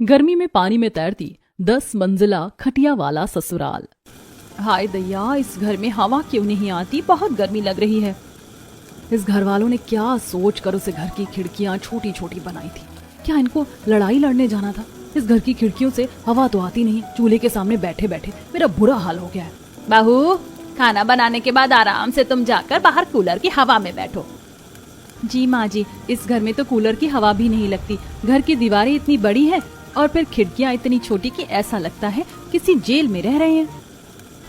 गर्मी में पानी में तैरती 10 मंजिला खटिया वाला ससुराल। हाय दैया, इस घर में हवा क्यों नहीं आती? बहुत गर्मी लग रही है। इस घर वालों ने क्या सोच कर उसे घर की खिड़कियां छोटी छोटी बनाई थी? क्या इनको लड़ाई लड़ने जाना था? इस घर की खिड़कियों से हवा तो आती नहीं। चूल्हे के सामने बैठे बैठे मेरा बुरा हाल हो गया है। बहू, खाना बनाने के बाद आराम से तुम जाकर बाहर कूलर की हवा में बैठो। जी माँ जी, इस घर में तो कूलर की हवा भी नहीं लगती। घर की दीवारें इतनी बड़ी है और फिर खिड़कियाँ इतनी छोटी कि ऐसा लगता है किसी जेल में रह रहे हैं।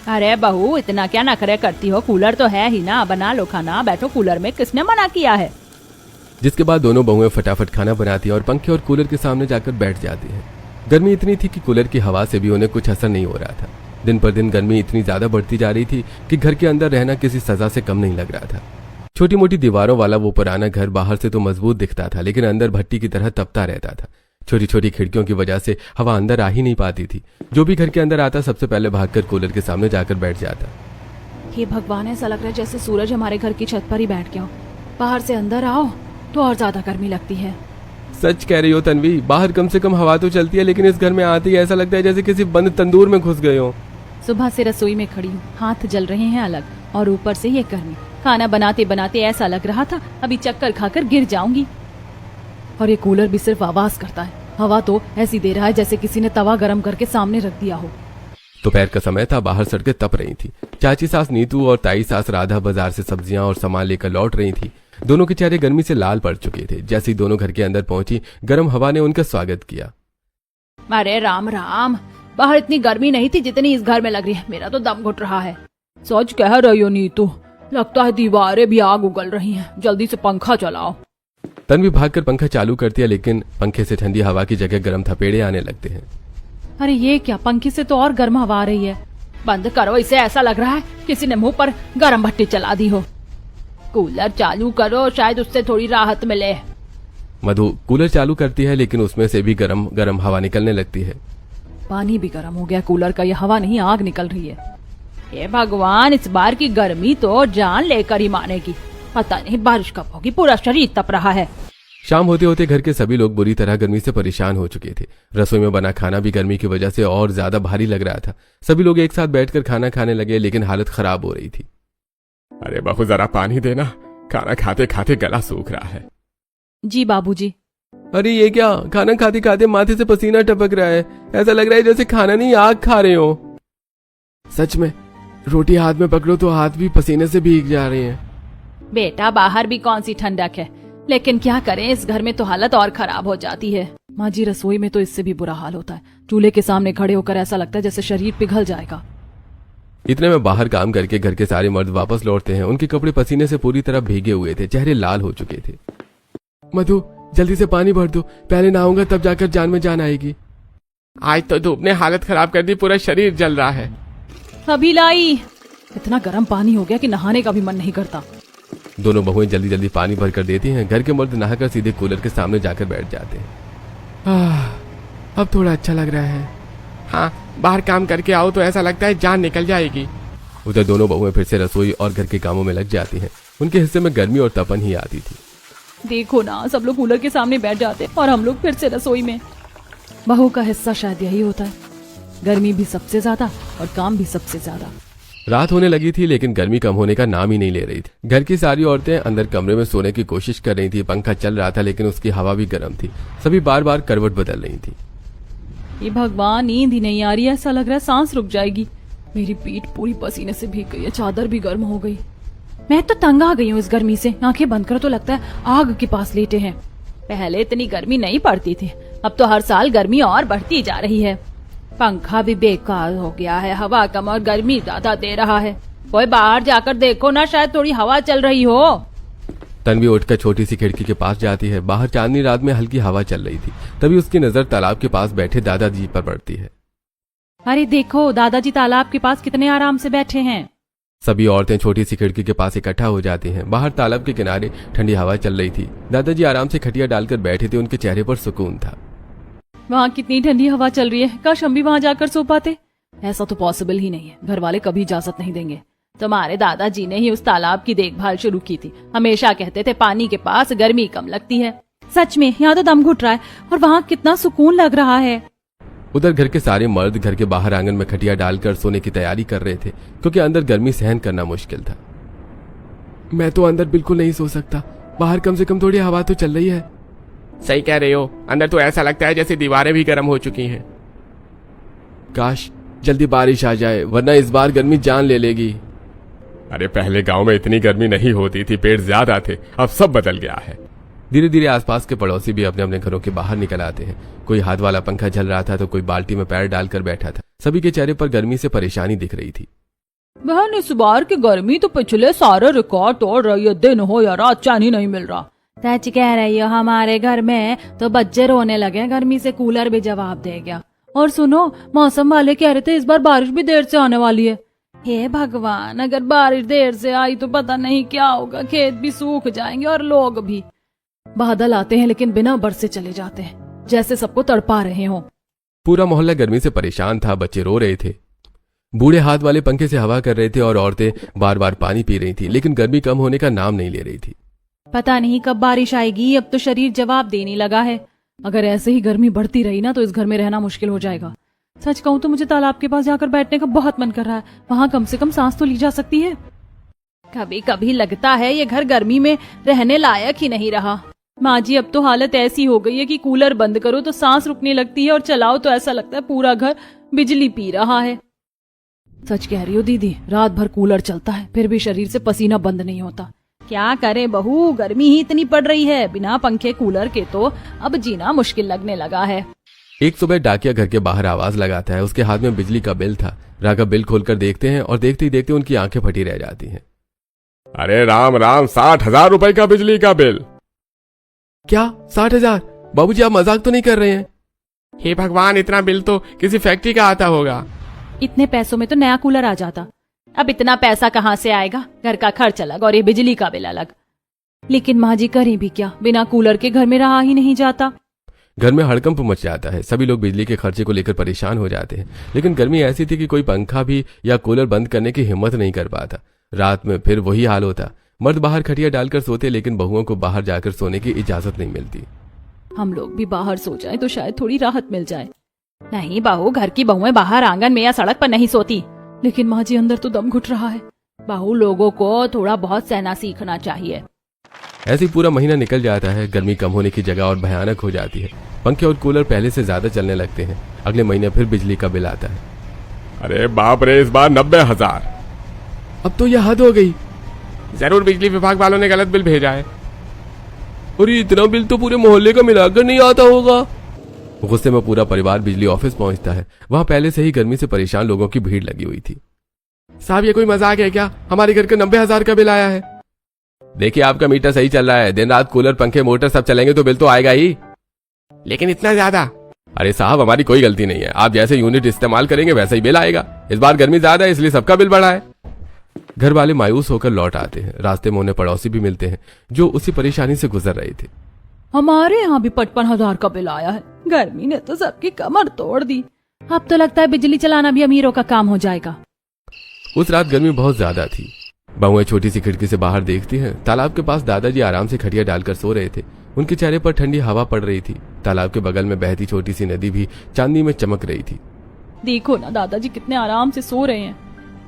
अरे बहू, इतना क्या नखरे करती हो? कूलर तो है ही ना, बना लो खाना, बैठो कूलर में, किसने मना किया है? जिसके बाद दोनों बहुएं फटाफट खाना बनाती और पंखे और कूलर के सामने जाकर बैठ जाती हैं। गर्मी इतनी थी कि कूलर की हवा से भी उन्हें कुछ असर नहीं हो रहा था। दिन पर दिन गर्मी इतनी ज्यादा बढ़ती जा रही थी कि घर के अंदर रहना किसी सजा से कम नहीं लग रहा था। छोटी मोटी दीवारों वाला वो पुराना घर बाहर से तो मजबूत दिखता था, लेकिन अंदर भट्टी की तरह तपता रहता था। छोटी छोटी खिड़कियों की वजह से हवा अंदर आ ही नहीं पाती थी। जो भी घर के अंदर आता सबसे पहले भागकर कूलर के सामने जाकर बैठ जाता। हे भगवान, ऐसा लग रहा है जैसे सूरज हमारे घर की छत पर ही बैठ गया हो। बाहर से अंदर आओ तो और ज्यादा गर्मी लगती है। सच कह रही हो तन्वी, बाहर कम से कम हवा तो चलती है, लेकिन इस घर में आते ही ऐसा लगता है जैसे किसी बंद तंदूर में घुस गए हो। सुबह से रसोई में खड़ी हूँ, हाथ जल रहे हैं अलग, और ऊपर से ये गर्मी। खाना बनाते बनाते ऐसा लग रहा था अभी चक्कर खाकर गिर जाऊंगी। और ये कूलर भी सिर्फ आवाज करता है। हवा तो ऐसी दे रहा है जैसे किसी ने तवा गरम करके सामने रख दिया हो। दोपहर का समय था, बाहर सड़कें तप रही थी। चाची सास नीतू और ताई सास राधा बाजार से सब्जियां और सामान लेकर लौट रही थी। दोनों के चेहरे गर्मी से लाल पड़ चुके थे। जैसे ही दोनों घर के अंदर पहुंची, गर्म हवा ने उनका स्वागत किया। अरे राम राम, बाहर इतनी गर्मी नहीं थी जितनी इस घर में लग रही है। मेरा तो दम घुट रहा है। सोच कह रही हो नीतू, लगता है दीवारें भी आग उगल रही हैं। जल्दी से पंखा चलाओ। तन्वी भागकर पंखा चालू करती है, लेकिन पंखे से ठंडी हवा की जगह गर्म थपेड़े आने लगते हैं। अरे ये क्या, पंखे से तो और गर्म हवा आ रही है। बंद करो इसे, ऐसा लग रहा है किसी ने मुंह पर गर्म भट्टी चला दी हो। कूलर चालू करो, शायद उससे थोड़ी राहत मिले। मधु कूलर चालू करती है, लेकिन उसमें से भी गरम गरम हवा निकलने लगती है। पानी भी गर्म हो गया कूलर का, ये हवा नहीं आग निकल रही है। हे भगवान, इस बार की गर्मी तो जान लेकर ही मानेगी। पता नहीं बारिश कब होगी, पूरा शरीर तप रहा है। शाम होते होते घर के सभी लोग बुरी तरह गर्मी से परेशान हो चुके थे। रसोई में बना खाना भी गर्मी की वजह से और ज्यादा भारी लग रहा था। सभी लोग एक साथ बैठकर खाना खाने लगे, लेकिन हालत खराब हो रही थी। अरे बहू, जरा पानी देना, खाना खाते खाते गला सूख रहा है। जी बाबूजी। अरे ये क्या, खाना खाते खाते माथे से पसीना टपक रहा है। ऐसा लग रहा है जैसे खाना नहीं आग खा रहे हो। सच में, रोटी हाथ में पकड़ो तो हाथ भी पसीने से भीग जा रहे हैं। बेटा, बाहर भी कौन सी ठंडक है, लेकिन क्या करें, इस घर में तो हालत और खराब हो जाती है। माँ जी, रसोई में तो इससे भी बुरा हाल होता है। चूल्हे के सामने खड़े होकर ऐसा लगता है जैसे शरीर पिघल जाएगा। इतने में बाहर काम करके घर के सारे मर्द वापस लौटते हैं। उनके कपड़े पसीने से पूरी तरह भीगे हुए थे, चेहरे लाल हो चुके थे। मधु, जल्दी से पानी भर दो, पहले नहाऊंगा तब जाकर जान में जान आएगी। आज तो धूप ने हालत खराब कर दी, पूरा शरीर जल रहा है। अभी लाई। इतना गर्म पानी हो गया कि नहाने का भी मन नहीं करता। दोनों बहुएं जल्दी जल्दी पानी भर कर देती हैं। घर के मर्द नहाकर सीधे कूलर के सामने जाकर बैठ जाते हैं। अब थोड़ा अच्छा लग रहा है। हाँ, बाहर काम करके आओ तो ऐसा लगता है जान निकल जाएगी। उधर दोनों बहुएं फिर से रसोई और घर के कामों में लग जाती हैं। उनके हिस्से में गर्मी और तपन ही आती थी। देखो ना, सब लोग कूलर के सामने बैठ जाते और हम लोग फिर से रसोई में। बहू का हिस्सा शायद यही होता है, गर्मी भी सबसे ज्यादा और काम भी सबसे ज्यादा। रात होने लगी थी, लेकिन गर्मी कम होने का नाम ही नहीं ले रही थी। घर की सारी औरतें अंदर कमरे में सोने की कोशिश कर रही थी। पंखा चल रहा था, लेकिन उसकी हवा भी गर्म थी। सभी बार बार करवट बदल रही थी। ये भगवान, नींद ही नहीं आ रही है। ऐसा लग रहा है सांस रुक जाएगी। मेरी पीठ पूरी पसीने से भीग गई है, चादर भी गर्म हो गई। मैं तो तंग आ गई हूँ इस गर्मी से। आंखें बंद करो तो लगता है आग के पास लेटे हैं। पहले इतनी गर्मी नहीं पड़ती थी, अब तो हर साल गर्मी और बढ़ती जा रही है। पंखा भी बेकार हो गया है, हवा कम और गर्मी ज्यादा दे रहा है। कोई बाहर जाकर देखो ना, शायद थोड़ी हवा चल रही हो। तन्वी उठकर छोटी सी खिड़की के पास जाती है। बाहर चांदनी रात में हल्की हवा चल रही थी। तभी उसकी नजर तालाब के पास बैठे दादाजी पर पड़ती है। अरे देखो, दादाजी तालाब के पास कितने आराम से बैठे हैं। सभी औरतें छोटी सी खिड़की के पास इकट्ठा हो जाती हैं। बाहर तालाब के किनारे ठंडी हवा चल रही थी। दादाजी आराम से खटिया डालकर बैठे थे। उनके चेहरे पर सुकून था। वहाँ कितनी ठंडी हवा चल रही है, काश हम भी वहाँ जाकर सो पाते। ऐसा तो पॉसिबल ही नहीं है, घर वाले कभी इजाजत नहीं देंगे। तुम्हारे दादाजी ने ही उस तालाब की देखभाल शुरू की थी। हमेशा कहते थे पानी के पास गर्मी कम लगती है। सच में यहाँ तो दम घुट रहा है और वहाँ कितना सुकून लग रहा है। उधर घर के सारे मर्द घर के बाहर आंगन में खटिया डालकर सोने की तैयारी कर रहे थे, क्योंकि अंदर गर्मी सहन करना मुश्किल था। मैं तो अंदर बिल्कुल नहीं सो सकता, बाहर कम से कम थोड़ी हवा तो चल रही है। सही कह रहे हो, अंदर तो ऐसा लगता है जैसे दीवारें भी गर्म हो चुकी हैं। काश जल्दी बारिश आ जाए, वरना इस बार गर्मी जान ले लेगी। अरे पहले गांव में इतनी गर्मी नहीं होती थी, पेड़ ज्यादा थे, अब सब बदल गया है। धीरे धीरे आसपास के पड़ोसी भी अपने अपने घरों के बाहर निकल आते हैं। कोई हाथ वाला पंखा चल रहा था तो कोई बाल्टी में पैर डालकर बैठा था। सभी के चेहरे पर गर्मी से परेशानी दिख रही थी। बहन, इस बार की गर्मी तो पिछले सारे रिकॉर्ड तोड़ रही है। दिन हो या रात चैन ही नहीं मिल रहा। सच कह रही हो, हमारे घर में तो बच्चे रोने लगे गर्मी से, कूलर भी जवाब दे गया। और सुनो, मौसम वाले कह रहे थे इस बार बारिश भी देर से आने वाली है। हे भगवान, अगर बारिश देर से आई तो पता नहीं क्या होगा, खेत भी सूख जाएंगे और लोग भी। बादल आते हैं लेकिन बिना बरसे चले जाते हैं, जैसे सबको तड़पा रहे हो। पूरा मोहल्ला गर्मी से परेशान था। बच्चे रो रहे थे, बूढ़े हाथ वाले पंखे से हवा कर रहे थे और औरतें बार बार पानी पी रही थी, लेकिन गर्मी कम होने का नाम नहीं ले रही थी। पता नहीं कब बारिश आएगी, अब तो शरीर जवाब देने लगा है। अगर ऐसे ही गर्मी बढ़ती रही ना तो इस घर में रहना मुश्किल हो जाएगा। सच कहूँ तो मुझे तालाब के पास जाकर बैठने का बहुत मन कर रहा है। वहाँ कम से कम सांस तो ली जा सकती है। कभी कभी लगता है ये घर गर्मी में रहने लायक ही नहीं रहा। माँ जी, अब तो हालत ऐसी हो गई है कि कूलर बंद करो तो सांस रुकने लगती है और चलाओ तो ऐसा लगता है पूरा घर बिजली पी रहा है। सच कह रही हो दीदी, रात भर कूलर चलता है फिर भी शरीर से पसीना बंद नहीं होता। क्या करे बहू, गर्मी ही इतनी पड़ रही है। बिना पंखे कूलर के तो अब जीना मुश्किल लगने लगा है। एक सुबह डाकिया घर के बाहर आवाज लगाता है। उसके हाथ में बिजली का बिल था। राघव बिल खोलकर देखते हैं और देखते ही देखते उनकी आंखें फटी रह जाती हैं। अरे राम राम, 60,000 रुपए का बिजली का बिल। क्या 60,000? बाबूजी आप मजाक तो नहीं कर रहे हैं? हे भगवान, इतना बिल तो किसी फैक्ट्री का आता होगा। इतने पैसों में तो नया कूलर आ जाता। अब इतना पैसा कहाँ से आएगा? घर का खर्च अलग और ये बिजली का बिल अलग। लेकिन माँ जी करें भी क्या, बिना कूलर के घर में रहा ही नहीं जाता। घर में हड़कंप मच जाता है। सभी लोग बिजली के खर्चे को लेकर परेशान हो जाते हैं, लेकिन गर्मी ऐसी थी कि कोई पंखा भी या कूलर बंद करने की हिम्मत नहीं कर पाता। रात में फिर वही हाल होता। मर्द बाहर खटिया डालकर सोते, लेकिन बहुओं को बाहर जाकर सोने की इजाजत नहीं मिलती। हम लोग भी बाहर सो जाएं तो शायद थोड़ी राहत मिल जाए। नहीं बहू, घर की बहुएं बाहर आंगन में या सड़क पर नहीं सोती। लेकिन माँ जी अंदर तो दम घुट रहा है। बहू लोगों को थोड़ा बहुत सहना सीखना चाहिए। ऐसे ही पूरा महीना निकल जाता है। गर्मी कम होने की जगह और भयानक हो जाती है। पंखे और कूलर पहले से ज्यादा चलने लगते हैं। अगले महीने फिर बिजली का बिल आता है। अरे बाप रे, इस बार 90,000। अब तो यह हद हो गई। जरूर बिजली विभाग वालों ने गलत बिल भेजा है। और इतना बिल तो पूरे मोहल्ले का मिलाकर नहीं आता होगा। गुस्से में पूरा परिवार बिजली ऑफिस पहुंचता है। वहां पहले से ही गर्मी से परेशान लोगों की भीड़ लगी हुई थी। साहब, ये कोई मजाक है क्या? हमारे घर का 90,000 का बिल आया है। देखिए, आपका मीटर सही चल रहा है। दिन रात कूलर पंखे मोटर सब चलेंगे तो बिल तो आएगा ही। लेकिन इतना ज्यादा? अरे साहब, हमारी कोई गलती नहीं है। आप जैसे यूनिट इस्तेमाल करेंगे वैसा ही बिल आएगा। इस बार गर्मी ज्यादा है इसलिए सबका बिल बढ़ा है। घर वाले मायूस होकर लौट आते हैं। रास्ते में उन्हें पड़ोसी भी मिलते हैं जो उसी परेशानी से गुजर रहे थे। हमारे यहाँ भी 55,000 का बिल आया है। गर्मी ने तो सबकी कमर तोड़ दी। अब तो लगता है बिजली चलाना भी अमीरों का काम हो जाएगा। उस रात गर्मी बहुत ज्यादा थी। बहुएं छोटी सी खिड़की से बाहर देखती हैं। तालाब के पास दादाजी आराम से खटिया डालकर सो रहे थे। उनके चेहरे पर ठंडी हवा पड़ रही थी। तालाब के बगल में बहती छोटी सी नदी भी चांदनी में चमक रही थी। देखो ना दादाजी कितने आराम से सो रहे हैं।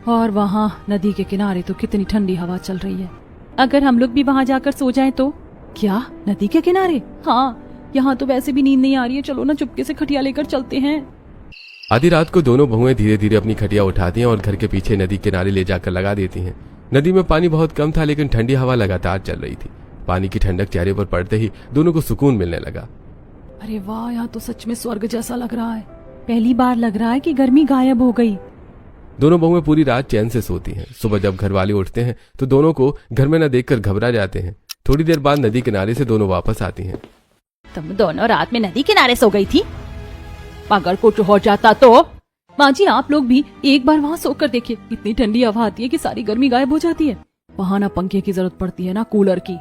और वहाँ नदी के किनारे तो कितनी ठंडी हवा चल रही है। अगर हम लोग भी वहाँ जाकर सो जाएं तो? क्या नदी के किनारे? हाँ, यहाँ तो वैसे भी नींद नहीं आ रही है। चलो ना चुपके से खटिया लेकर चलते हैं। आधी रात को दोनों बहुएं धीरे धीरे अपनी खटिया उठाती हैं और घर के पीछे नदी किनारे ले जाकर लगा देती हैं। नदी में पानी बहुत कम था, लेकिन ठंडी हवा लगातार चल रही थी। पानी की ठंडक चेहरे पर पड़ते ही दोनों को सुकून मिलने लगा। अरे वाह, यहाँ तो सच में स्वर्ग जैसा लग रहा है। पहली बार लग रहा है कि गर्मी गायब हो गई। दोनों बहुएं पूरी रात चैन से सोती हैं। सुबह जब घर वाले उठते हैं तो दोनों को घर में न देखकर घबरा जाते हैं। थोड़ी देर बाद नदी किनारे से दोनों वापस आती हैं। तुम दोनों रात में नदी किनारे सो गई थी? अगर कुछ हो जाता तो? माँ जी, आप लोग भी एक बार वहाँ सोकर देखिए। इतनी ठंडी हवा आती है कि सारी गर्मी गायब हो जाती है। वहाँ ना पंखे की जरूरत पड़ती है ना कूलर की।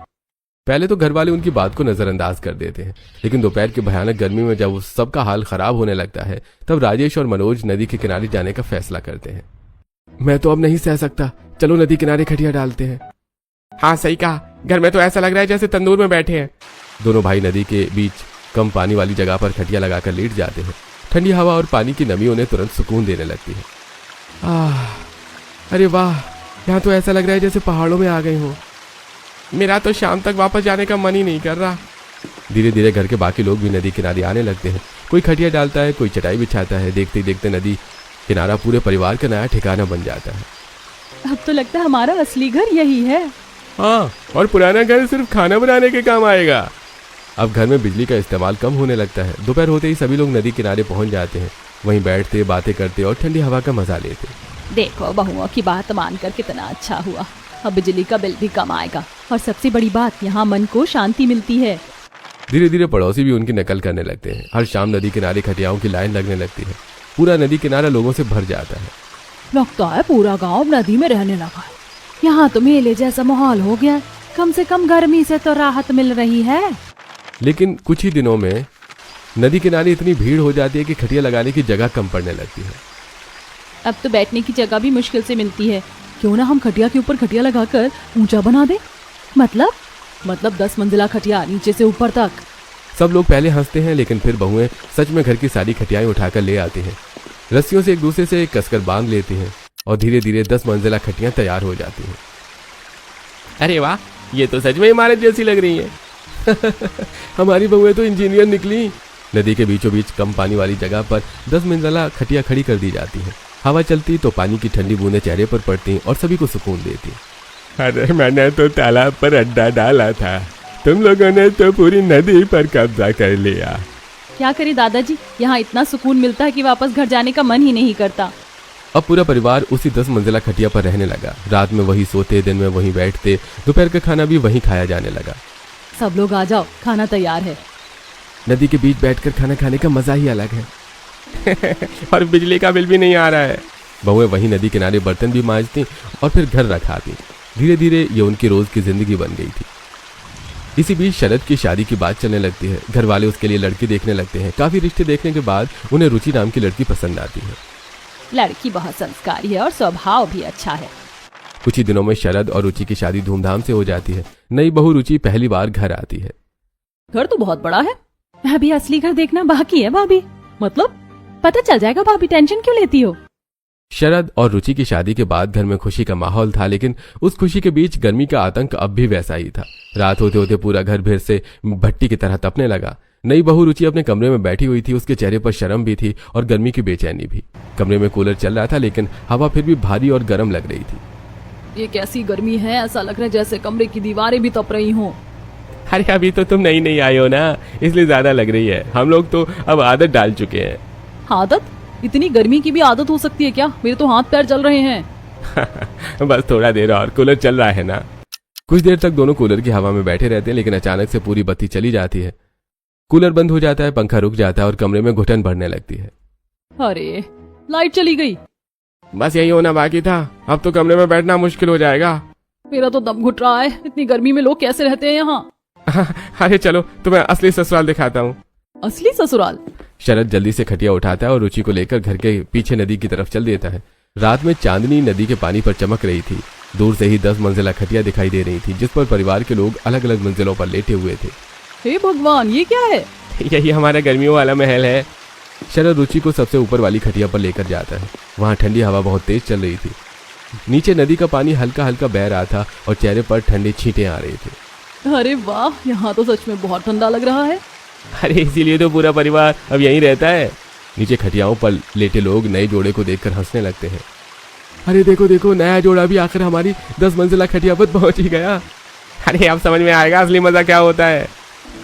पहले तो घर वाले उनकी बात को नजरअंदाज कर देते हैं, लेकिन दोपहर की भयानक गर्मी में जब उस सबका हाल खराब होने लगता है तब राजेश और मनोज नदी के किनारे जाने का फैसला करते हैं। मैं तो अब नहीं सह सकता, चलो नदी किनारे खटिया डालते हैं। हाँ सही कहा, घर में तो ऐसा लग रहा है जैसे तंदूर में बैठे हैं। दोनों भाई नदी के बीच कम पानी वाली जगह पर खटिया लगाकर लेट जाते हैं। ठंडी हवा और पानी की नमी उन्हें तुरंत सुकून देने लगती है। अरे वाह, यहाँ तो ऐसा लग रहा है जैसे पहाड़ों में आ गई हूँ। मेरा तो शाम तक वापस जाने का मन ही नहीं कर रहा। धीरे धीरे घर के बाकी लोग भी नदी किनारे आने लगते हैं। कोई खटिया डालता है, कोई चटाई बिछाता है। देखते ही देखते नदी किनारा पूरे परिवार का नया ठिकाना बन जाता है। अब तो लगता है हमारा असली घर यही है। हाँ, और पुराना घर सिर्फ खाना बनाने के काम आएगा। अब घर में बिजली का इस्तेमाल कम होने लगता है। दोपहर होते ही सभी लोग नदी किनारे पहुंच जाते हैं। वहीं बैठते, बातें करते और ठंडी हवा का मजा लेते। देखो, बहुओं की बात मानकर कितना अच्छा हुआ। अब बिजली का बिल भी कम आएगा और सबसे बड़ी बात, यहाँ मन को शांति मिलती है। धीरे धीरे पड़ोसी भी उनकी नकल करने लगते हैं। हर शाम नदी किनारे खटियाओं की लाइन लगने लगती है। पूरा नदी किनारा लोगों से भर जाता है। लगता है पूरा गांव नदी में रहने लगा है। यहाँ तो मेले जैसा माहौल हो गया है। कम से कम गर्मी से तो राहत मिल रही है। लेकिन कुछ ही दिनों में नदी किनारे इतनी भीड़ हो जाती है कि खटिया लगाने की जगह कम पड़ने लगती है। अब तो बैठने की जगह भी मुश्किल से मिलती है। क्यों ना हम खटिया के ऊपर खटिया लगाकर ऊंचा बना दे। मतलब 10 मंजिला खटिया नीचे से ऊपर तक। सब लोग पहले हंसते हैं, लेकिन फिर बहुएं सच में घर की सारी खटियाएं उठाकर ले आती हैं। रस्सियों से एक दूसरे से कसकर बांध लेती हैं और धीरे धीरे 10 मंजिला खटियां तैयार हो जाती हैं। अरे वाह, ये तो सच में इमारत जैसी लग रही है। हमारी बहुएं तो इंजीनियर निकली। नदी के बीचों बीच कम पानी वाली जगह पर 10 मंजिला खटिया खड़ी कर दी जाती है। हवा चलती तो पानी की ठंडी बूंदें चेहरे पर पड़ती और सभी को सुकून देती। अरे मैंने तो तालाब पर अड्डा डाला था, तुम लोगों ने तो पूरी नदी पर कब्जा कर लिया। क्या करे दादाजी, यहाँ इतना सुकून मिलता है कि वापस घर जाने का मन ही नहीं करता। अब पूरा परिवार उसी 10 मंजिला खटिया पर रहने लगा। रात में वहीं सोते, दिन में वहीं बैठते। दोपहर का खाना भी वहीं खाया जाने लगा। सब लोग आ जाओ, खाना तैयार है। नदी के बीच बैठकर खाना खाने का मजा ही अलग है। और बिजली का बिल भी नहीं आ रहा है। बहुएं वहीं नदी किनारे बर्तन भी मांजती और फिर घर रखाती। धीरे धीरे ये उनकी रोज की जिंदगी बन गई थी। इसी बीच शरद की शादी की बात चलने लगती है। घर वाले उसके लिए लड़की देखने लगते हैं। काफी रिश्ते देखने के बाद उन्हें रुचि नाम की लड़की पसंद आती है। लड़की बहुत संस्कारी है और स्वभाव भी अच्छा है। कुछ ही दिनों में शरद और रुचि की शादी धूमधाम से हो जाती है। नई बहू रुचि पहली बार घर आती है। घर तो बहुत बड़ा है। अभी असली घर देखना बाकी है भाभी। मतलब पता चल जाएगा भाभी, टेंशन क्यों लेती हो। शरद और रुचि की शादी के बाद घर में खुशी का माहौल था, लेकिन उस खुशी के बीच गर्मी का आतंक अब भी वैसा ही था। रात होते होते पूरा घर भीड़ से भट्टी की तरह तपने लगा। नई बहू रुचि अपने कमरे में बैठी हुई थी। उसके चेहरे पर शर्म भी थी और गर्मी की बेचैनी भी। कमरे में कूलर चल रहा था, लेकिन हवा फिर भी भारी और गर्म लग रही थी। ये कैसी गर्मी है, ऐसा लग रहा है जैसे कमरे की दीवारें भी तप रही हों। अरे अभी तो तुम नई आए हो ना, इसलिए ज्यादा लग रही है। हम लोग तो अब आदत डाल चुके हैं। आदत? इतनी गर्मी की भी आदत हो सकती है क्या? मेरे तो हाथ पैर जल रहे हैं। बस थोड़ा देर और, कूलर चल रहा है ना। कुछ देर तक दोनों कूलर की हवा में बैठे रहते हैं, लेकिन अचानक से पूरी बत्ती चली जाती है। कूलर बंद हो जाता है, पंखा रुक जाता है और कमरे में घुटन भरने लगती है। अरे लाइट चली गई। बस यही होना बाकी था। अब तो कमरे में बैठना मुश्किल हो जाएगा। मेरा तो दम घुट रहा है। इतनी गर्मी में लोग कैसे रहते हैं यहाँ। अरे चलो तुम्हें असली ससुराल दिखाता हूँ। असली ससुराल? शरद जल्दी से खटिया उठाता है और रुचि को लेकर घर के पीछे नदी की तरफ चल देता है। रात में चांदनी नदी के पानी पर चमक रही थी। दूर से ही 10 मंजिला खटिया दिखाई दे रही थी, जिस पर परिवार के लोग अलग अलग मंजिलों पर लेटे हुए थे। हे भगवान, ये क्या है? यही हमारा गर्मियों वाला महल है। शरद रुचि को सबसे ऊपर वाली खटिया पर लेकर जाता है। वहाँ ठंडी हवा बहुत तेज चल रही थी। नीचे नदी का पानी हल्का हल्का बह रहा था और चेहरे पर ठंडी छींटें आ रही थी। अरे वाह, यहाँ तो सच में बहुत ठंडा लग रहा है। अरे इसीलिए तो पूरा परिवार अब यहीं रहता है। नीचे खटियाओं पर लेटे लोग नए जोड़े को देखकर हंसने लगते हैं। अरे देखो देखो, नया जोड़ा भी आकर हमारी 10 मंजिला खटिया पर पहुंच ही गया। अरे अब समझ में आएगा असली मजा क्या होता है।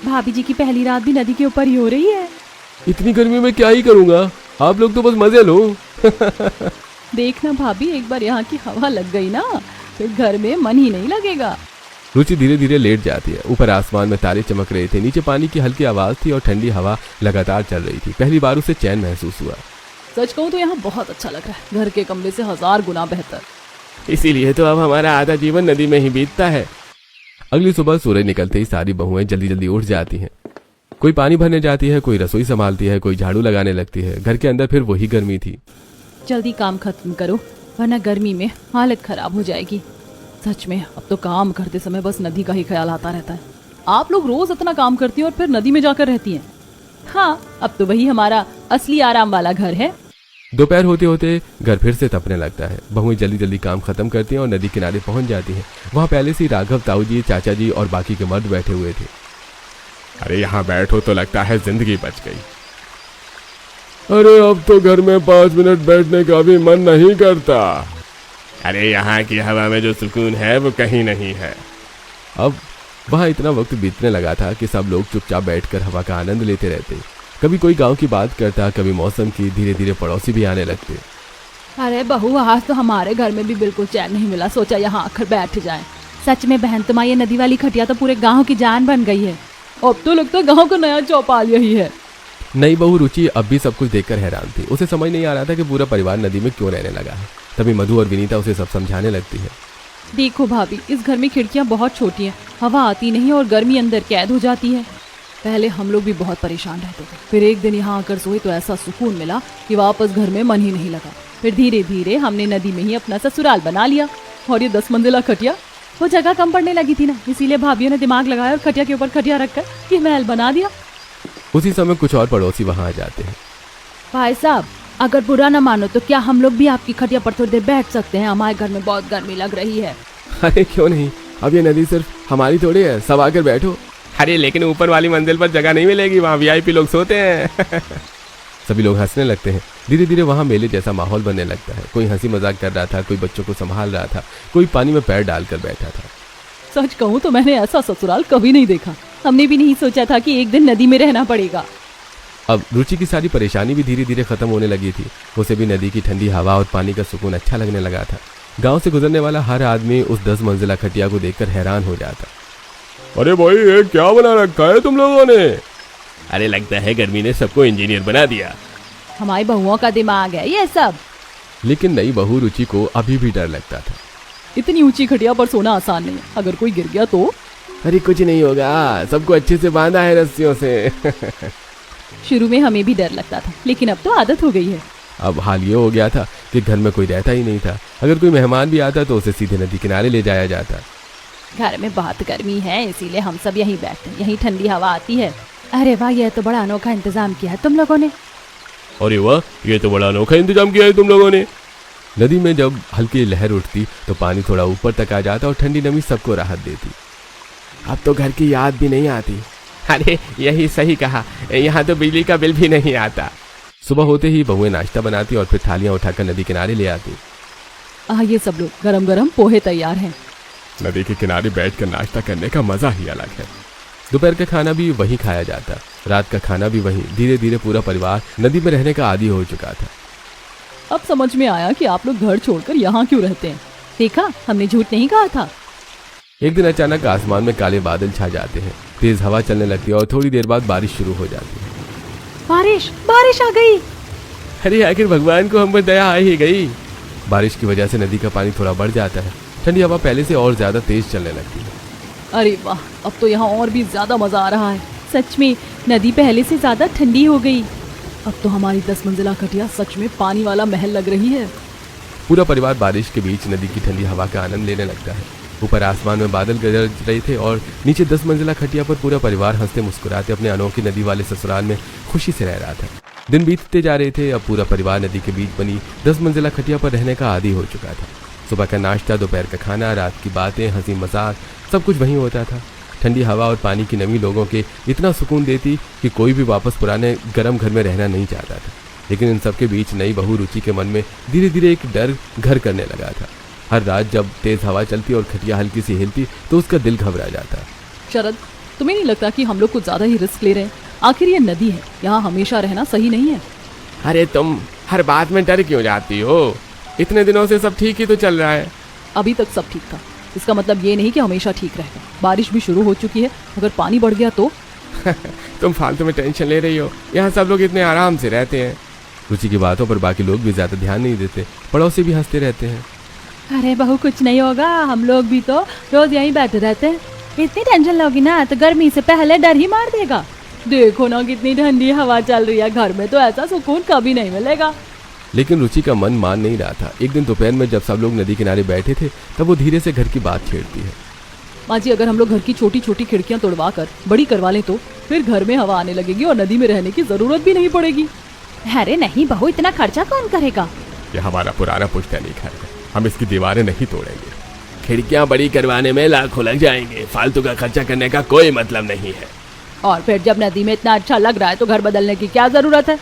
भाभी जी की पहली रात भी नदी के ऊपर ही हो रही है। इतनी गर्मी में क्या ही करूंगा, आप लोग तो बस मजे लो। देखना भाभी, एक बार यहाँ की हवा लग गई ना, फिर घर में मन ही नहीं लगेगा। रुचि धीरे धीरे लेट जाती है। ऊपर आसमान में तारे चमक रहे थे। नीचे पानी की हल्की आवाज थी और ठंडी हवा लगातार चल रही थी। पहली बार उसे चैन महसूस हुआ। सच कहूँ तो यहाँ बहुत अच्छा लग रहा है, घर के कमरे से 1000 गुना बेहतर। इसीलिए तो अब हमारा आधा जीवन नदी में ही बीतता है। अगली सुबह सूरज निकलते ही सारी बहुएं जल्दी जल्दी उठ जाती हैं। कोई पानी भरने जाती है, कोई रसोई संभालती है, कोई झाड़ू लगाने लगती है। घर के अंदर फिर वही गर्मी थी। जल्दी काम खत्म करो, वरना गर्मी में हालत खराब हो जाएगी। सच में अब तो काम करते समय बस नदी का ही ख्याल आता रहता है। आप लोग रोज इतना काम करती हैं और फिर नदी में जाकर रहती हैं। हाँ, अब तो वही हमारा असली आराम वाला घर है। दोपहर होते होते घर फिर से तपने लगता है। बहुएं जल्दी जल्दी काम खत्म करती हैं और नदी किनारे पहुंच जाती हैं। वहां पहले से ही राघव, ताऊ जी, चाचा जी और बाकी के मर्द बैठे हुए थे। अरे यहाँ बैठो तो लगता है जिंदगी बच गई। अरे अब तो घर में 5 मिनट बैठने का भी मन नहीं करता। अरे यहाँ की हवा में जो सुकून है वो कहीं नहीं है। अब वहां इतना वक्त बीतने लगा था कि सब लोग चुपचाप बैठकर हवा का आनंद लेते रहते। कभी कोई गांव की बात करता, कभी मौसम की। धीरे धीरे पड़ोसी भी आने लगते। अरे बहू, आज तो हमारे घर में भी बिल्कुल चैन नहीं मिला, सोचा यहाँ आकर बैठ जाएं। सच में बहन, तुम्हारी ये नदी वाली खटिया तो पूरे गांव की जान बन गई है। अब तो लगता है गांव का नया चौपाल यही है। नई बहू रुचि अब भी सब कुछ देखकर हैरान थी। उसे समझ नहीं आ रहा था कि पूरा परिवार नदी में क्यों रहने लगा है। तभी मधु और विनीता उसे सब समझाने लगती है। देखो भाभी, इस घर में खिड़कियां बहुत छोटी हैं, हवा आती नहीं और गर्मी अंदर कैद हो जाती है। पहले हम लोग भी बहुत परेशान रहते थे, फिर एक दिन यहाँ आकर सोए तो ऐसा सुकून मिला कि वापस घर में मन ही नहीं लगा। फिर धीरे धीरे हमने नदी में ही अपना ससुराल बना लिया। और ये 10 मंजिला खटिया, वो जगह कम पड़ने लगी थी ना, इसीलिए भाभीियों ने दिमाग लगाया और खटिया के ऊपर खटिया रखकर ये महल बना दिया। उसी समय कुछ और पड़ोसी वहां आ जाते हैं। भाई साहब, अगर बुरा न मानो तो क्या हम लोग भी आपकी खटिया पर थोड़ी देर बैठ सकते हैं? हमारे घर में बहुत गर्मी लग रही है। अरे क्यों नहीं, अब ये नदी सिर्फ हमारी थोड़ी है, सब आकर बैठो। अरे लेकिन ऊपर वाली मंजिल पर जगह नहीं मिलेगी, वहाँ वीआईपी लोग सोते हैं। सभी लोग हंसने लगते हैं। धीरे धीरे वहां मेले जैसा माहौल बनने लगता है। कोई हंसी मजाक कर रहा था, कोई बच्चों को संभाल रहा था, कोई पानी में पैर डालकर बैठा था। सच कहूँ तो मैंने ऐसा ससुराल कभी नहीं देखा। हमने भी नहीं सोचा था कि एक दिन नदी में रहना पड़ेगा। अब रुचि की सारी परेशानी भी धीरे धीरे खत्म होने लगी थी। उसे भी नदी की ठंडी हवा और पानी का सुकून अच्छा लगने लगा था। गांव से गुजरने वाला हर आदमी उस 10 मंजिला खटिया को देखकर हैरान हो जाता। अरे भाई, ये क्या बना रखा है तुम लोगों ने? अरे लगता है गर्मी ने सबको इंजीनियर बना दिया। हमारी बहुओं का दिमाग है ये सब। लेकिन नई बहू रुचि को अभी भी डर लगता था। इतनी ऊंची खटिया पर सोना आसान नहीं है, अगर कोई गिर गया तो। अरे कुछ नहीं होगा, सबको अच्छे से बांधा है रस्सियों से। शुरू में हमें भी डर लगता था, लेकिन अब तो आदत हो गई है। अब हाल ये हो गया था कि घर में कोई रहता ही नहीं था। अगर कोई मेहमान भी आता तो उसे सीधे नदी किनारे ले जाया जाता। घर में बहुत गर्मी है, इसीलिए हम सब यहीं बैठते हैं, यहीं ठंडी हवा आती है। अरे वाह, यह तो बड़ा अनोखा इंतजाम किया है तुम लोगों ने। अरे वाह, ये तो बड़ा अनोखा इंतजाम किया है तुम लोगों ने। नदी में जब हल्की लहर उठती तो पानी थोड़ा ऊपर तक आ जाता और ठंडी नमी सबको राहत देती। अब तो घर की याद भी नहीं आती। अरे यही सही कहा, यहाँ तो बिजली का बिल भी नहीं आता। सुबह होते ही बहुएं नाश्ता बनाती और फिर थालियां उठाकर नदी किनारे ले आती। ये सब लोग गरम गरम पोहे तैयार हैं। नदी के किनारे बैठकर नाश्ता करने का मजा ही अलग है। दोपहर का खाना भी वहीं खाया जाता, रात का खाना भी वहीं। धीरे धीरे पूरा परिवार नदी में रहने का आदी हो चुका था। अब समझ में आया कि आप लोग घर छोड़कर यहाँ क्यों रहते हैं। देखा, हमने झूठ नहीं कहा था। एक दिन अचानक आसमान में काले बादल छा जाते हैं। तेज हवा चलने लगती है और थोड़ी देर बाद बारिश शुरू हो जाती है। बारिश आ गई। अरे आखिर भगवान को हम पर दया आ ही गई। बारिश की वजह से नदी का पानी थोड़ा बढ़ जाता है। ठंडी हवा पहले से और ज्यादा तेज चलने लगती है। अरे वाह, अब तो यहाँ और भी ज्यादा मजा आ रहा है। सच में नदी पहले से ज्यादा ठंडी हो गई। अब तो हमारी 10 मंजिला खटिया सच में पानी वाला महल लग रही है। पूरा परिवार बारिश के बीच नदी की ठंडी हवा का आनंद लेने लगता है। ऊपर आसमान में बादल गरज रहे थे और नीचे 10 मंजिला खटिया पर पूरा परिवार हंसते मुस्कुराते अपने अनोखी नदी वाले ससुराल में खुशी से रह रहा था। दिन बीतते जा रहे थे। अब पूरा परिवार नदी के बीच बनी 10 मंजिला खटिया पर रहने का आदी हो चुका था। सुबह का नाश्ता, दोपहर का खाना, रात की बातें, हंसी मजाक, सब कुछ वहीं होता था। ठंडी हवा और पानी की नमी लोगों के इतना सुकून देती कि कोई भी वापस पुराने गर्म घर में रहना नहीं चाहता था। लेकिन इन सबके बीच नई बहू रुचि के मन में धीरे धीरे एक डर घर करने लगा था। हर रात जब तेज हवा चलती और खटिया हल्की सी हिलती तो उसका दिल घबरा जाता। शरद, तुम्हें नहीं लगता कि हम लोग कुछ ज्यादा ही रिस्क ले रहे हैं? आखिर ये नदी है, यहाँ हमेशा रहना सही नहीं है। अरे तुम हर बात में डर क्यों जाती हो? इतने दिनों से सब ठीक ही तो चल रहा है। अभी तक सब ठीक था, इसका मतलब ये नहीं कि हमेशा ठीक रहेगा। बारिश भी शुरू हो चुकी है, अगर पानी बढ़ गया तो। तुम फालतू में टेंशन ले रही हो, यहाँ सब लोग इतने आराम से रहते हैं। रुचि की बातों पर बाकी लोग भी ज्यादा ध्यान नहीं देते। पड़ोसी भी हंसते रहते हैं। अरे बहू, कुछ नहीं होगा, हम लोग भी तो रोज यहीं बैठे रहते हैं। इतनी टेंशन लोगी ना तो गर्मी से पहले डर ही मार देगा। देखो ना कितनी ठंडी हवा चल रही है, घर में तो ऐसा सुकून कभी नहीं मिलेगा। लेकिन रुचि का मन मान नहीं रहा था। एक दिन दोपहर में जब सब लोग नदी किनारे बैठे थे तब वो धीरे से घर की बात छेड़ती है। माँ जी, अगर हम लोग घर की छोटी छोटी खिड़कियाँ तोड़वा कर बड़ी करवा लें तो फिर घर में हवा आने लगेगी और नदी में रहने की जरूरत भी नहीं पड़ेगी। अरे नहीं बहू, इतना खर्चा कौन करेगा? ये हमारा पुराना पुश्तैनी घर है, हम इसकी दीवारें नहीं तोड़ेंगे। खिड़कियां बड़ी करवाने में लाखों लग जाएंगे, फालतू का खर्चा करने का कोई मतलब नहीं है। और फिर जब नदी में इतना अच्छा लग रहा है तो घर बदलने की क्या जरूरत है?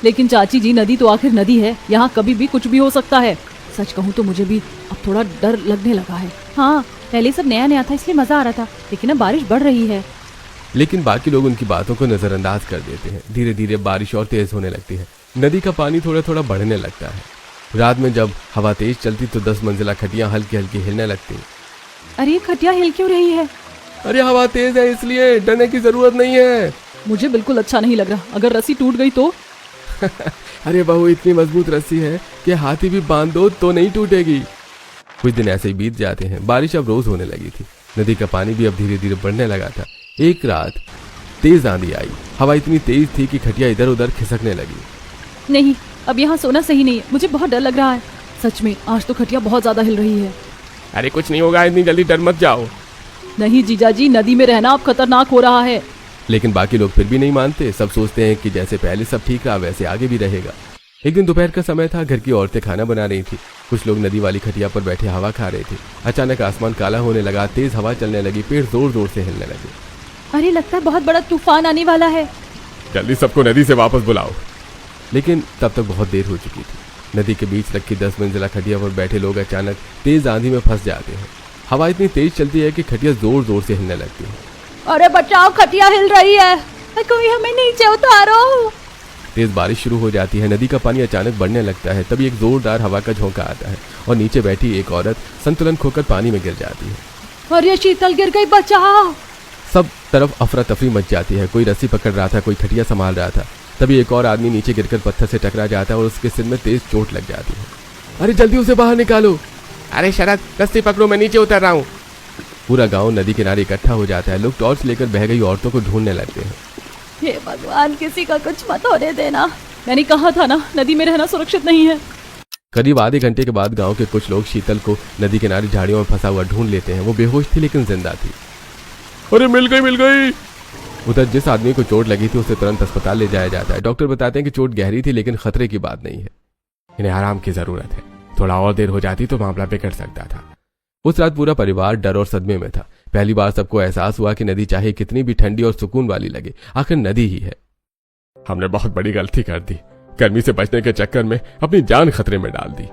लेकिन चाची जी, नदी तो आखिर नदी है, यहाँ कभी भी कुछ भी हो सकता है। सच कहूँ तो मुझे भी अब थोड़ा डर लगने लगा है। हाँ, पहले सब नया नया था इसलिए मजा आ रहा था, लेकिन अब बारिश बढ़ रही है। लेकिन बाकी लोग उनकी बातों को नजरअंदाज कर देते हैं। धीरे धीरे बारिश और तेज होने लगती है। नदी का पानी थोड़ा थोड़ा बढ़ने लगता है। रात में जब हवा तेज चलती तो 10 मंजिला खटियां हल्की हल्की हिलने लगती। अरे ये खटिया हिल क्यों रही है? अरे हवा तेज है इसलिए डरने की जरूरत नहीं है। मुझे बिल्कुल अच्छा नहीं लग रहा। अगर रस्सी टूट गई तो? अरे बहू, इतनी मजबूत रस्सी है कि हाथी भी बांध दो तो नहीं टूटेगी। कुछ दिन ऐसे ही बीत जाते हैं। बारिश अब रोज होने लगी थी। नदी का पानी भी अब धीरे धीरे बढ़ने लगा था। एक रात तेज आंधी आई। हवा इतनी तेज थी कि खटिया इधर उधर खिसकने लगी। नहीं, अब यहाँ सोना सही नहीं है। मुझे बहुत डर लग रहा है। सच में आज तो खटिया बहुत ज्यादा हिल रही है। अरे कुछ नहीं होगा, इतनी जल्दी डर मत जाओ। नहीं जीजा जी, नदी में रहना अब खतरनाक हो रहा है। लेकिन बाकी लोग फिर भी नहीं मानते। सब सोचते हैं कि जैसे पहले सब ठीक रहा वैसे आगे भी रहेगा। एक दिन दोपहर का समय था। घर की औरतें खाना बना रही थी। कुछ लोग नदी वाली खटिया पर बैठे हवा खा रहे थे। अचानक आसमान काला होने लगा, तेज हवा चलने लगी, पेड़ जोर जोर से हिलने लगे। अरे लगता है बहुत बड़ा तूफान आने वाला है। जल्दी सबको नदी से वापस बुलाओ। लेकिन तब तक बहुत देर हो चुकी थी। नदी के बीच रखी 10 मंजिला खटिया पर बैठे लोग अचानक तेज आंधी में फंस जाते हैं। हवा इतनी तेज चलती है कि खटिया जोर जोर से हिलने लगती है। अरे बचाओ, खटिया हिल रही है, कोई हमें नीचे उतारो। तेज बारिश शुरू हो जाती है। नदी का पानी अचानक बढ़ने लगता है। तभी एक जोरदार हवा का झोंका आता है और नीचे बैठी एक औरत संतुलन खोकर पानी में गिर जाती है। और ये शीतल गिर गई, बचाओ। सब तरफ अफरा तफरी मच जाती है। कोई रस्सी पकड़ रहा था, कोई खटिया संभाल रहा था। तभी एक और आदमी नीचे गिरकर पत्थर से टकरा जाता है और उसके सिर में तेज चोट लग जाती है। अरे जल्दी उसे बाहर निकालो। अरे शरद, रस्सी पकड़ो, मैं नीचे उतर रहा हूँ। पूरा गांव नदी किनारे इकट्ठा हो जाता है। लोग टॉर्च लेकर बह गई औरतों को ढूंढने लगते हैं। हे भगवान, किसी का कुछ मत होने देना। मैंने कहा था ना, नदी में रहना सुरक्षित नहीं है। करीब आधे घंटे के बाद गांव के कुछ लोग शीतल को नदी किनारे झाड़ियों में फंसा हुआ ढूंढ लेते हैं। वो बेहोश थी लेकिन जिंदा थी। अरे मिल गई मिल गई। उधर जिस आदमी को चोट लगी थी उसे तुरंत अस्पताल ले जाया जाता है। डॉक्टर बताते हैं कि चोट गहरी थी लेकिन खतरे की बात नहीं है। इन्हें आराम की जरूरत है। थोड़ा और देर हो जाती तो मामला बिगड़ सकता था। उस रात पूरा परिवार डर और सदमे में था। पहली बार सबको एहसास हुआ कि नदी चाहे कितनी भी ठंडी और सुकून वाली लगे, आखिर नदी ही है। हमने बहुत बड़ी गलती कर दी। गर्मी से बचने के चक्कर में अपनी जान खतरे में डाल दी।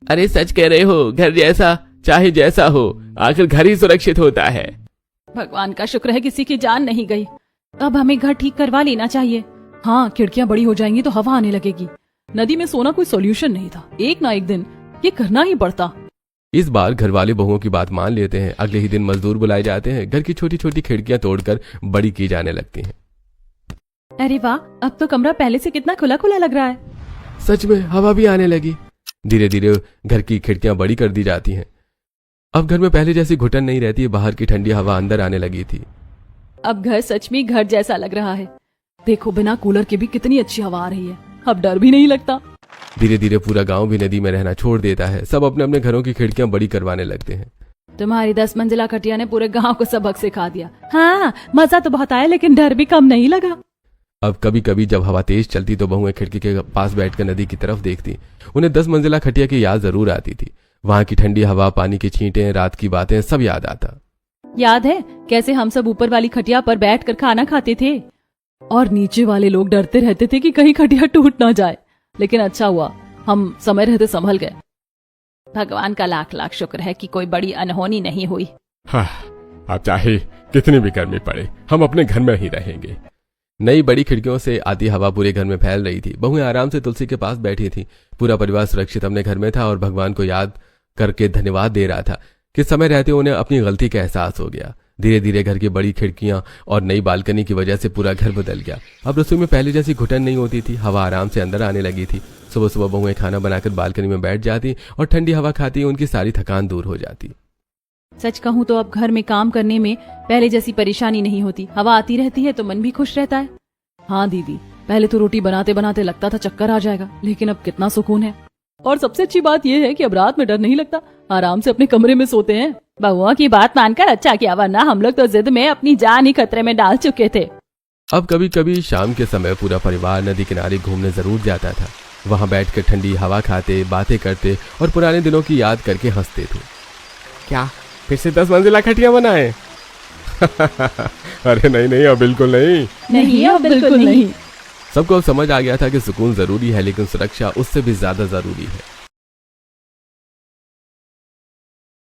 अरे सच कह रहे हो, घर जैसा चाहे जैसा हो, आखिर घर ही सुरक्षित होता है। भगवान का शुक्र है किसी की जान नहीं गई। अब हमें घर ठीक करवा लेना चाहिए। हाँ, खिड़कियां बड़ी हो जाएंगी तो हवा आने लगेगी। नदी में सोना कोई सॉल्यूशन नहीं था। एक ना एक दिन ये करना ही पड़ता। इस बार घर वाले बहुओं की बात मान लेते हैं। अगले ही दिन मजदूर बुलाए जाते हैं। घर की छोटी छोटी खिड़कियां तोड़कर बड़ी की जाने लगती हैं। अरे वाह, अब तो कमरा पहले से कितना खुला खुला लग रहा है। सच में हवा भी आने लगी। धीरे धीरे घर की खिड़कियां बड़ी कर दी जाती हैं। अब घर में पहले जैसी घुटन नहीं रहती। बाहर की ठंडी हवा अंदर आने लगी थी। अब घर सच में घर जैसा लग रहा है। देखो, बिना कूलर के भी कितनी अच्छी हवा आ रही है। अब डर भी नहीं लगता। धीरे धीरे पूरा गांव भी नदी में रहना छोड़ देता है। सब अपने अपने घरों की खिड़कियां बड़ी करवाने लगते हैं। तुम्हारी 10 मंजिला खटिया ने पूरे गांव को सबक सिखा दिया। हाँ, मजा तो बहुत आया लेकिन डर भी कम नहीं लगा। अब कभी कभी जब हवा तेज चलती तो बहुएं खिड़की के पास बैठकर नदी की तरफ देखती। उन्हें 10 मंजिला खटिया की याद जरूर आती थी। वहां की ठंडी हवा, पानी की छींटें, रात की बातें, सब याद आता। याद है कैसे हम सब ऊपर वाली खटिया पर बैठकर खाना खाते थे और नीचे वाले लोग डरते रहते थे कि कहीं खटिया टूट ना जाए। लेकिन अच्छा हुआ हम समय रहते संभल गए। भगवान का लाख लाख शुक्र है कि कोई बड़ी अनहोनी नहीं हुई। हाँ, अब चाहे कितनी भी गर्मी पड़े हम अपने घर में ही रहेंगे। नई बड़ी खिड़कियों से आती हवा पूरे घर में फैल रही थी। बहुएं आराम से तुलसी के पास बैठी थी। पूरा परिवार सुरक्षित अपने घर में था और भगवान को याद करके धन्यवाद दे रहा था कि समय रहते उन्हें अपनी गलती का एहसास हो गया। धीरे धीरे घर की बड़ी खिड़कियां और नई बालकनी की वजह से पूरा घर बदल गया। अब रसोई में पहले जैसी घुटन नहीं होती थी। हवा आराम से अंदर आने लगी थी। सुबह सुबह बहुएं खाना बनाकर बालकनी में बैठ जाती और ठंडी हवा खाती। उनकी सारी थकान दूर हो जाती। सच कहूँ तो अब घर में काम करने में पहले जैसी परेशानी नहीं होती। हवा आती रहती है तो मन भी खुश रहता है। हाँ दीदी, पहले तो रोटी बनाते बनाते लगता था चक्कर आ जाएगा, लेकिन अब कितना सुकून है। और सबसे अच्छी बात यह है कि अब रात में डर नहीं लगता। आराम से अपने कमरे में सोते हैं। बहुओं की बात मानकर अच्छा किया, वरना हम लोग तो जिद में अपनी जान ही खतरे में डाल चुके थे। अब कभी कभी शाम के समय पूरा परिवार नदी किनारे घूमने जरूर जाता था। वहां बैठकर ठंडी हवा खाते, बातें करते और पुराने दिनों की याद करके हंसते थे। क्या फिर से 10 मंजिला खटिया बनाए? अरे नहीं नहीं, अब बिल्कुल नहीं। नहीं, अब बिल्कुल नहीं। सबको अब समझ आ गया था कि सुकून जरूरी है, लेकिन सुरक्षा उससे भी ज्यादा जरूरी है।